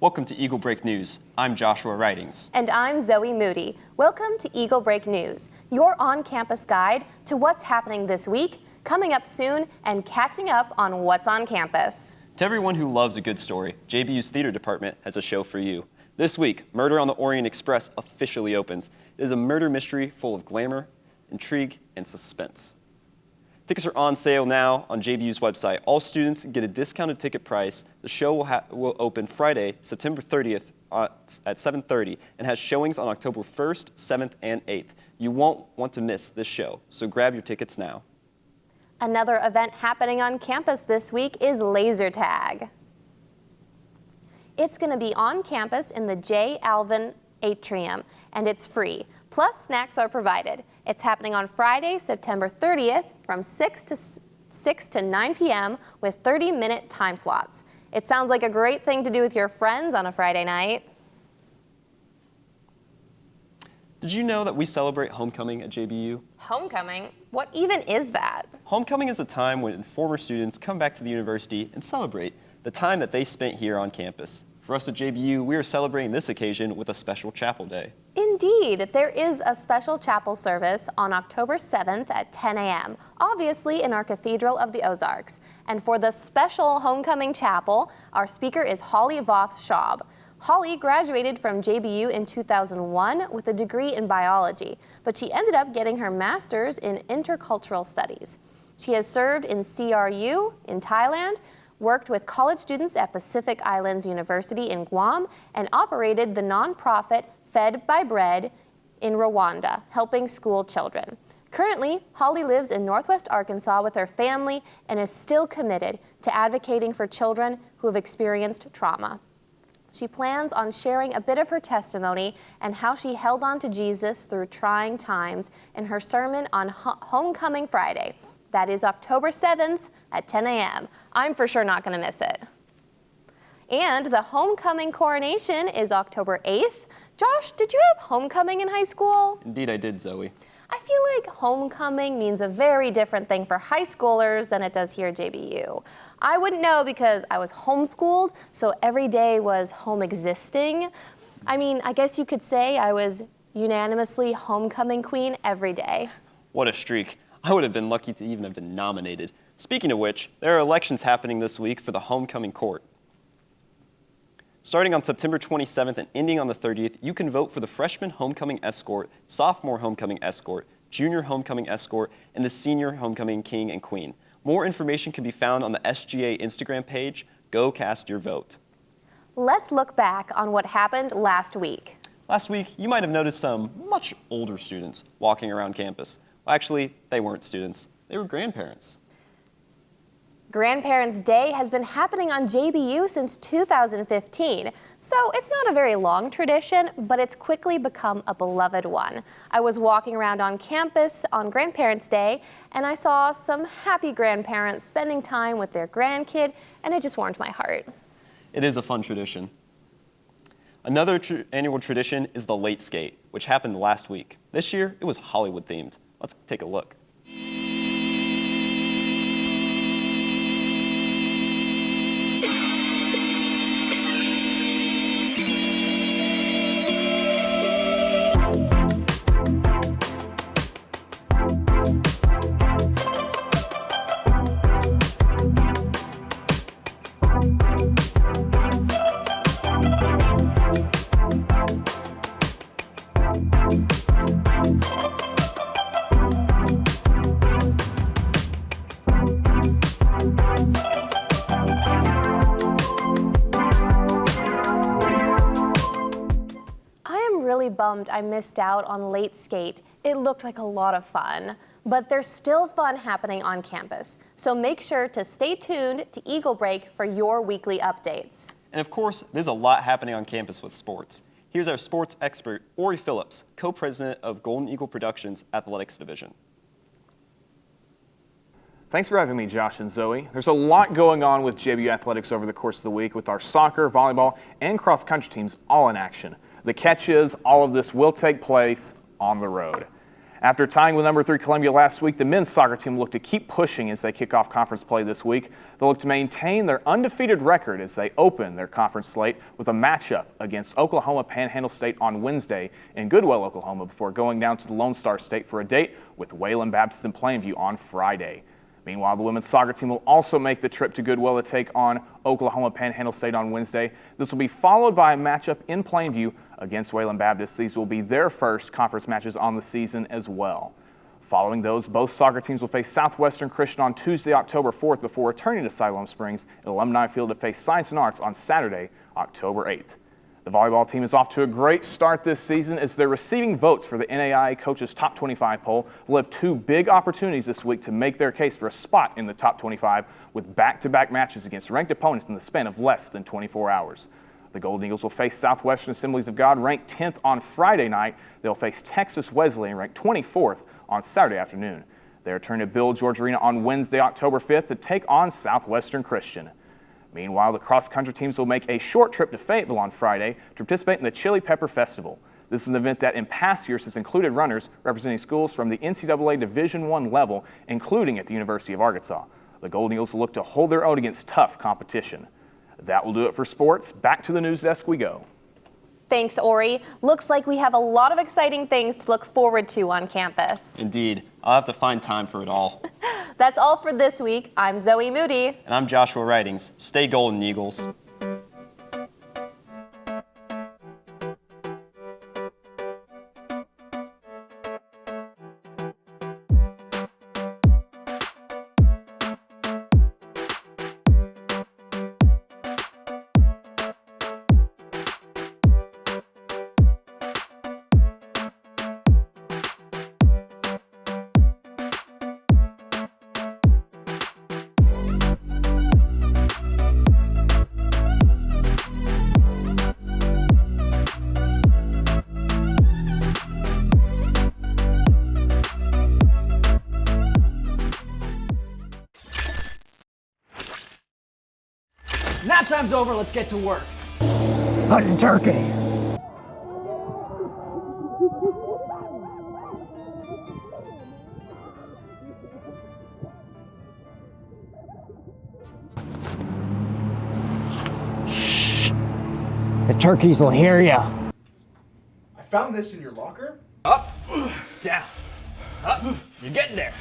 Welcome to Eagle Break News. I'm Joshua Ridings. And I'm Zoe Moody. Welcome to Eagle Break News, your on-campus guide to what's happening this week, coming up soon, and catching up on what's on campus. To everyone who loves a good story, JBU's theater department has a show for you. This week, Murder on the Orient Express officially opens. It is a murder mystery full of glamour, intrigue, and suspense. Tickets are on sale now on JBU's website. All students get a discounted ticket price. The show will open Friday, September 30th at 7:30 and has showings on October 1st, 7th, and 8th. You won't want to miss this show, so grab your tickets now. Another event happening on campus this week is laser tag. It's going to be on campus in the J. Alvin Atrium, and it's free. Plus, snacks are provided. It's happening on Friday, September 30th from 6 to 9 p.m. with 30-minute time slots. It sounds like a great thing to do with your friends on a Friday night. Did you know that we celebrate homecoming at JBU? Homecoming? What even is that? Homecoming is a time when former students come back to the university and celebrate the time that they spent here on campus. For us at JBU, we are celebrating this occasion with a special chapel day. Indeed, there is a special chapel service on October 7th at 10 a.m., obviously in our Cathedral of the Ozarks. And for the special homecoming chapel, our speaker is Holly Voth-Schaub. Holly graduated from JBU in 2001 with a degree in biology, but she ended up getting her master's in intercultural studies. She has served in CRU in Thailand, worked with college students at Pacific Islands University in Guam, and operated the nonprofit Fed by Bread in Rwanda, helping school children. Currently, Holly lives in Northwest Arkansas with her family and is still committed to advocating for children who have experienced trauma. She plans on sharing a bit of her testimony and how she held on to Jesus through trying times in her sermon on Homecoming Friday. That is October 7th at 10 a.m. I'm for sure not going to miss it. And the homecoming coronation is October 8th. Josh, did you have homecoming in high school? Indeed, I did, Zoe. I feel like homecoming means a very different thing for high schoolers than it does here at JBU. I wouldn't know because I was homeschooled, so every day was home existing. I mean, I guess you could say I was unanimously homecoming queen every day. What a streak. I would have been lucky to even have been nominated. Speaking of which, there are elections happening this week for the homecoming court. Starting on September 27th and ending on the 30th, you can vote for the freshman homecoming escort, sophomore homecoming escort, junior homecoming escort, and the senior homecoming king and queen. More information can be found on the SGA Instagram page. Go cast your vote. Let's look back on what happened last week. Last week, you might have noticed some much older students walking around campus. Well, actually, they weren't students. They were grandparents. Grandparents' Day has been happening on JBU since 2015, so it's not a very long tradition, but it's quickly become a beloved one. I was walking around on campus on Grandparents' Day, and I saw some happy grandparents spending time with their grandkid, and it just warmed my heart. It is a fun tradition. Another annual tradition is the Late Skate, which happened last week. This year, it was Hollywood themed. Let's take a look. Bummed I missed out on Late Skate. It looked like a lot of fun, but there's still fun happening on campus. So make sure to stay tuned to Eagle Break for your weekly updates. And of course, there's a lot happening on campus with sports. Here's our sports expert, Orry Phillips, co-president of Golden Eagle Productions Athletics Division. Thanks for having me, Josh and Zoe. There's a lot going on with JBU athletics over the course of the week with our soccer, volleyball, and cross-country teams all in action. The catch is all of this will take place on the road. After tying with number 3 Columbia last week, the men's soccer team will look to keep pushing as they kick off conference play this week. They'll look to maintain their undefeated record as they open their conference slate with a matchup against Oklahoma Panhandle State on Wednesday in Goodwell, Oklahoma, before going down to the Lone Star State for a date with Wayland Baptist in Plainview on Friday. Meanwhile, the women's soccer team will also make the trip to Goodwell to take on Oklahoma Panhandle State on Wednesday. This will be followed by a matchup in Plainview against Wayland Baptist. These will be their first conference matches on the season as well. Following those, both soccer teams will face Southwestern Christian on Tuesday, October 4th before returning to Siloam Springs at Alumni Field to face Science and Arts on Saturday, October 8th. The volleyball team is off to a great start this season as they're receiving votes for the NAIA Coaches Top 25 poll. They'll have 2 big opportunities this week to make their case for a spot in the top 25 with back-to-back matches against ranked opponents in the span of less than 24 hours. The Golden Eagles will face Southwestern Assemblies of God ranked 10th on Friday night. They'll face Texas Wesleyan ranked 24th on Saturday afternoon. They return to Bill George Arena on Wednesday, October 5th to take on Southwestern Christian. Meanwhile, the cross-country teams will make a short trip to Fayetteville on Friday to participate in the Chili Pepper Festival. This is an event that in past years has included runners representing schools from the NCAA Division I level, including at the University of Arkansas. The Golden Eagles will look to hold their own against tough competition. That will do it for sports. Back to the news desk we go. Thanks, Orry. Looks like we have a lot of exciting things to look forward to on campus. Indeed. I'll have to find time for it all. That's all for this week. I'm Zoe Moody. And I'm Joshua Writings. Stay golden, Eagles. Nap time's over, let's get to work. Hunting turkey. The turkeys will hear ya. I found this in your locker. Up, down, up, you're getting there.